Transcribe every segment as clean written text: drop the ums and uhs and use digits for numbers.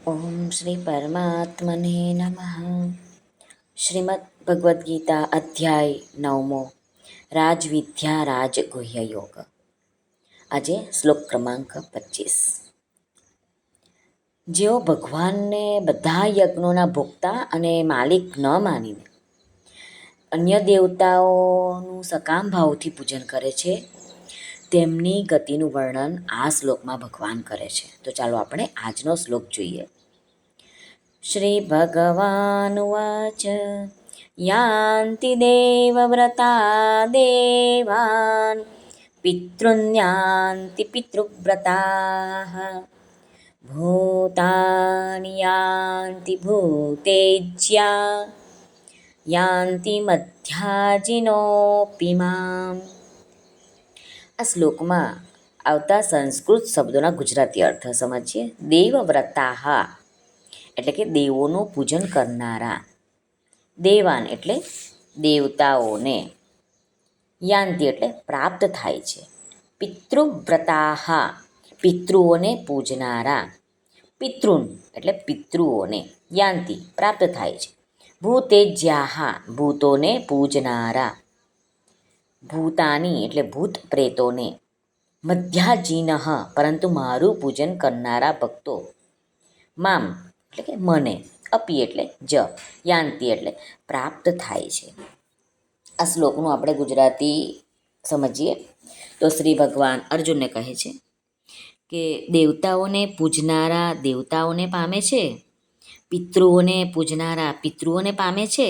ઓમ શ્રી પરમાત્મને નમઃ. શ્રીમદ ભગવદ્ ગીતા અધ્યાય 9મો, રાજવિદ્યા રાજગુહ્ય યોગ. આજે શ્લોક ક્રમાંક 25. જેઓ ભગવાનને બધા યજ્ઞોના ભોક્તા અને માલિક ન માનીને અન્ય દેવતાઓનું સકામ ભાવથી પૂજન કરે છે, તેમની ગતિનું વર્ણન આ શ્લોકમાં ભગવાન કરે છે. તો ચાલો આપણે આજનો શ્લોક જોઈએ. શ્રી ભગવાનુવાચ યાન્તિ દેવવ્રતા દેવાન પિતॄન્યાન્તિ પિતૃવ્રતાઃ ભૂતાનિ યાન્તિ ભૂતેજ્યા યાન્તિ મધ્યાજીનોऽપી મામ. આ શ્લોકમાં આવતા સંસ્કૃત શબ્દોના ગુજરાતી અર્થ સમજીએ. દેવવ્રતાઃ એટલે કે દેવોનું પૂજન કરનારા, દેવાન એટલે દેવતાઓને, યાંતિ એટલે પ્રાપ્ત થાય છે, પિતૃવ્રતાઃ પિતૃઓને પૂજનારા, પિતૃન એટલે પિતૃઓને, યાંતિ પ્રાપ્ત થાય છે, ભૂતેજ્યાઃ ભૂતોને પૂજનારા, ભૂતાની એટલે ભૂત પ્રેતોને, મધ્યાજીનઃ પરંતુ મારું પૂજન કરનારા ભક્તો, મામ એટલે કે મને, અપી એટલે જ, યાંતિ એટલે પ્રાપ્ત થાય છે. આ શ્લોકનું આપણે ગુજરાતી સમજીએ તો શ્રી ભગવાન અર્જુનને કહે છે કે દેવતાઓને પૂજનારા દેવતાઓને પામે છે, પિતૃઓને પૂજનારા પિતૃઓને પામે છે,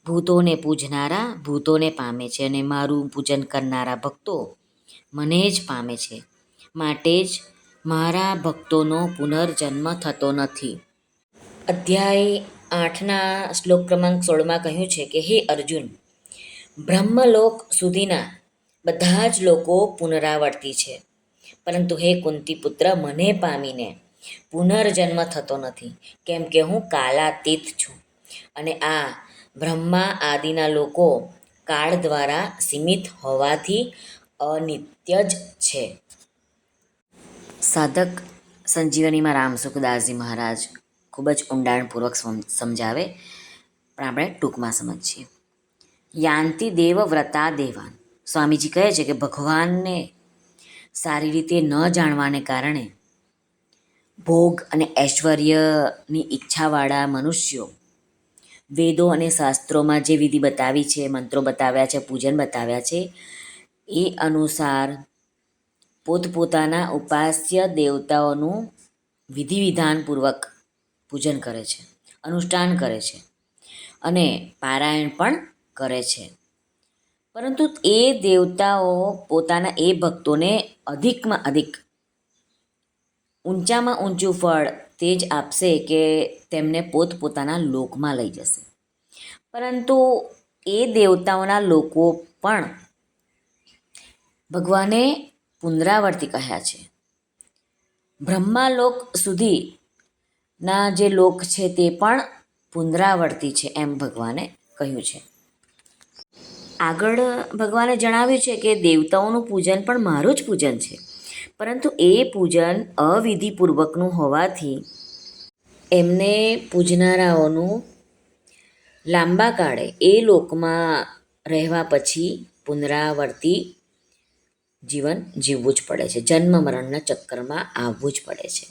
ભૂતોને પૂજનારા ભૂતોને પામે છે, અને મારું પૂજન કરનારા ભક્તો મને જ પામે છે. માટે જ મારા ભક્તોનો પુનર્જન્મ થતો નથી. અધ્યાય 8ના શ્લોક ક્રમાંક 16માં કહ્યું છે કે હે અર્જુન, બ્રહ્મલોક સુધીના બધા જ લોકો પુનરાવર્તી છે, પરંતુ હે કુંતી પુત્ર, મને પામીને પુનર્જન્મ થતો નથી, કેમ કે હું કાલાતીત છું, અને આ બ્રહ્મા આદિના લોકો કાળ દ્વારા સીમિત હોવાથી અનિત્ય જ છે. સાધક સંજીવનીમાં રામસુખદાસજી મહારાજ ખૂબ જ ઊંડાણપૂર્વક સમજાવે, પણ આપણે ટૂંકમાં સમજીએ. યાંતિ દેવવ્રતા દેવાન. સ્વામીજી કહે છે કે ભગવાનને સારી રીતે ન જાણવાને કારણે ભોગ અને ઐશ્વર્યની ઈચ્છાવાળા મનુષ્યો વેદો અને શાસ્ત્રોમાં જે વિધિ બતાવી છે, મંત્રો બતાવ્યા છે, પૂજન બતાવ્યા છે, એ અનુસાર પોતપોતાના ઉપાસ્ય દેવતાઓનું વિધિ વિધાનપૂર્વક પૂજન કરે છે, અનુષ્ઠાન કરે છે અને પારાયણ પણ કરે છે. પરંતુ એ દેવતાઓ પોતાના એ ભક્તોને અધિકમાં અધિક, ઊંચામાં ઊંચું ફળ તે જ આપશે કે તેમને પોતપોતાના લોકમાં લઈ જશે. પરંતુ એ દેવતાઓના લોકો પણ ભગવાને પુનરાવર્તી કહ્યા છે. બ્રહ્માલોક સુધીના જે લોક છે તે પણ પુનરાવર્તી છે, એમ ભગવાને કહ્યું છે. આગળ ભગવાને જણાવ્યું છે કે દેવતાઓનું પૂજન પણ મારું જ પૂજન છે, પરંતુ એ પૂજન અવિધિપૂર્વકનું હોવાથી એમને પૂજનારાઓનું લાંબા કાળે એ લોકમાં રહેવા પછી પુનરાવર્તી જીવન જીવવું જ પડે છે, જન્મ મરણના ચક્કરમાં આવવું જ પડે છે.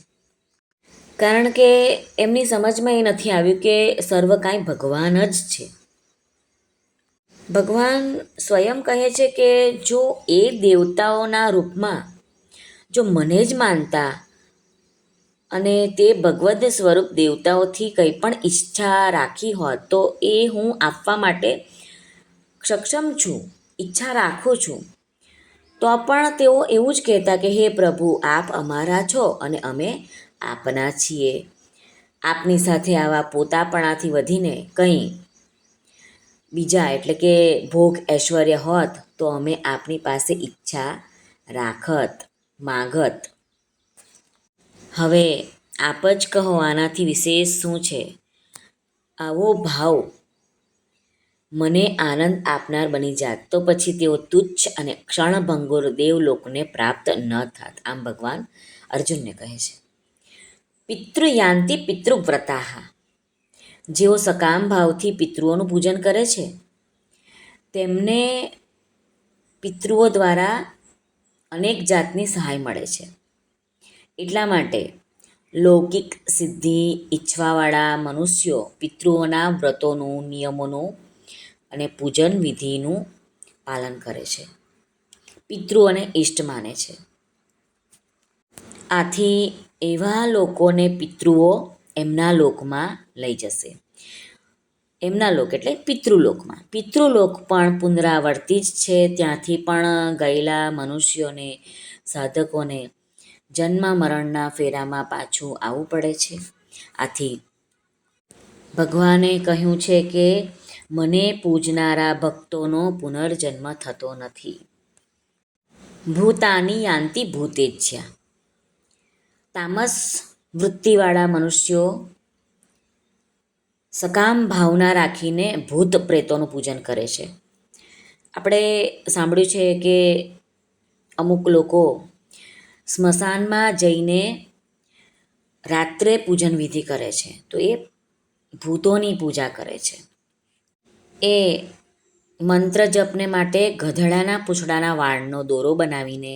કારણ કે એમની સમજમાં એ નથી આવ્યું કે સર્વ કાંઈ ભગવાન જ છે. ભગવાન સ્વયં કહે છે કે જો એ દેવતાઓના રૂપમાં જો મને જ માનતા અને તે ભગવદ સ્વરૂપ દેવતાઓથી કંઈ પણ ઈચ્છા રાખી હોત તો એ હું આપવા માટે સક્ષમ છું, ઈચ્છા રાખું છું, તો પણ તેઓ એવું જ કહેતા કે હે પ્રભુ, આપ અમારા છો અને અમે આપના છીએ. આપની સાથે આવા પોતાપણાથી વધીને કંઈ બીજા એટલે કે ભોગ ઐશ્વર્ય હોત તો અમે આપની પાસે ઈચ્છા રાખત, માગત. હવે આપ જ કહો, આનાથી વિશેષ શું છે? આવો ભાવ મને આનંદ આપનાર બની જાત તો પછી તેઓ તુચ્છ અને ક્ષણભંગુર દેવલોકને પ્રાપ્ત ન થાત. આમ ભગવાન અર્જુનને કહે છે. પિતૃયાંતિ પિતૃવ્રતા, જેઓ સકામ ભાવથી પિતૃઓનું પૂજન કરે છે તેમને પિતૃઓ દ્વારા અનેક જાતની સહાય મળે છે. એટલા માટે લૌકિક સિદ્ધિ ઈચ્છવાવાળા મનુષ્યો પિતૃઓના વ્રતોનું, નિયમોનું અને પૂજન વિધિનું પાલન કરે છે, પિતૃઓને ઇષ્ટ માને છે. આથી એવા લોકોને પિતૃઓ એમના લોકમાં લઈ જશે. એમના લોક એટલે પિતૃલોકમાં. પિતૃલોક પણ પુનરાવર્તિત છે. ત્યાંથી પણ ગયેલા મનુષ્યોને, સાધકોને જન્મ મરણના ફેરામાં પાછું આવવું પડે છે. આથી ભગવાને કહ્યું છે કે મને પૂજનારા ભક્તોનો પુનર્જન્મ થતો નથી. ભૂતાની યાંતિ ભૂતેજ્યા, તામસ વૃત્તિવાળા મનુષ્યો સકામ ભાવના રાખીને ભૂત પ્રેતોનું પૂજન કરે છે. આપણે સાંભળ્યું છે કે અમુક લોકો સ્મશાનમાં જઈને રાત્રે પૂજન વિધિ કરે છે, તો એ ભૂતોની પૂજા કરે છે. એ મંત્ર જપને માટે ગધેડાના પૂંછડાના વાળનો દોરો બનાવીને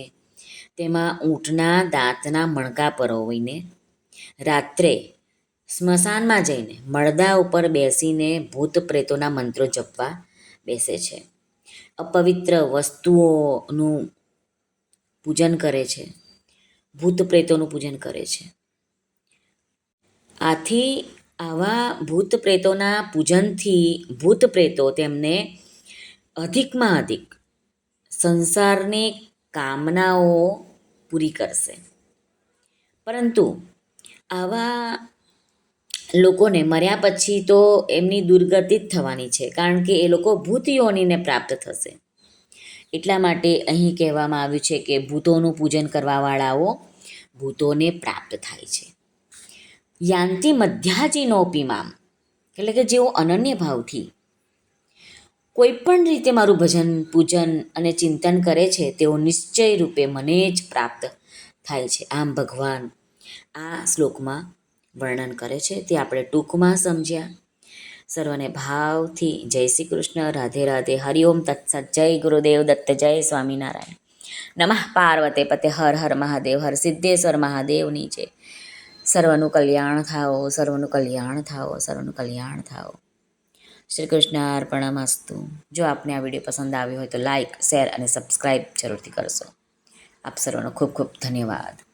તેમાં ઊંટના દાંતના મણકા પરોવીને રાત્રે સ્મશાનમાં જઈને મળદા ઉપર બેસીને ભૂત પ્રેતોના મંત્રો જપવા બેસે છે. અપવિત્ર વસ્તુઓનું પૂજન કરે છે, ભૂત પ્રેતોનું પૂજન કરે છે. આથી આવા ભૂત પ્રેતોના પૂજનથી ભૂત પ્રેતો તેમને અધિકમાં અધિક સંસારની કામનાઓ પૂરી કરશે. પરંતુ આવા લોકોને મર્યા પછી તો એમની દુર્ગતિ જ થવાની છે, કારણ કે એ લોકો ભૂત યોનિને પ્રાપ્ત થશે. એટલા માટે અહીં કહેવામાં આવ્યું છે કે ભૂતોનું પૂજન કરવાવાળાઓ ભૂતોને પ્રાપ્ત થાય છે. યાંતિ મધ્યાજીનોપી મામ, એટલે કે જેઓ અનન્ય ભાવથી કોઈ પણ રીતે મારું ભજન, પૂજન અને ચિંતન કરે છે તેઓ નિશ્ચય રૂપે મને જ પ્રાપ્ત થાય છે. આમ ભગવાન આ શ્લોકમાં વર્ણન કરે છે, તે આપણે ટૂંકમાં સમજ્યા. સર્વને ભાવથી જય શ્રી કૃષ્ણ, રાધે રાધે, હરિઓમ તત્સત, જય ગુરુદેવ દત્ત, જય સ્વામિનારાયણ. નમઃ પાર્વતે પતે, હર હર મહાદેવ, હર સિદ્ધેશ્વર મહાદેવની જય. સર્વનું કલ્યાણ થાઓ, સર્વનું કલ્યાણ થાઓ, સર્વનું કલ્યાણ થાઓ. શ્રી કૃષ્ણ અર્પણમસ્તુ. જો આપને આ વિડીયો પસંદ આવ્યો હોય તો લાઇક, શેર અને સબસ્ક્રાઈબ જરૂરથી કરશો. આપ સર્વનો ખૂબ ખૂબ ધન્યવાદ.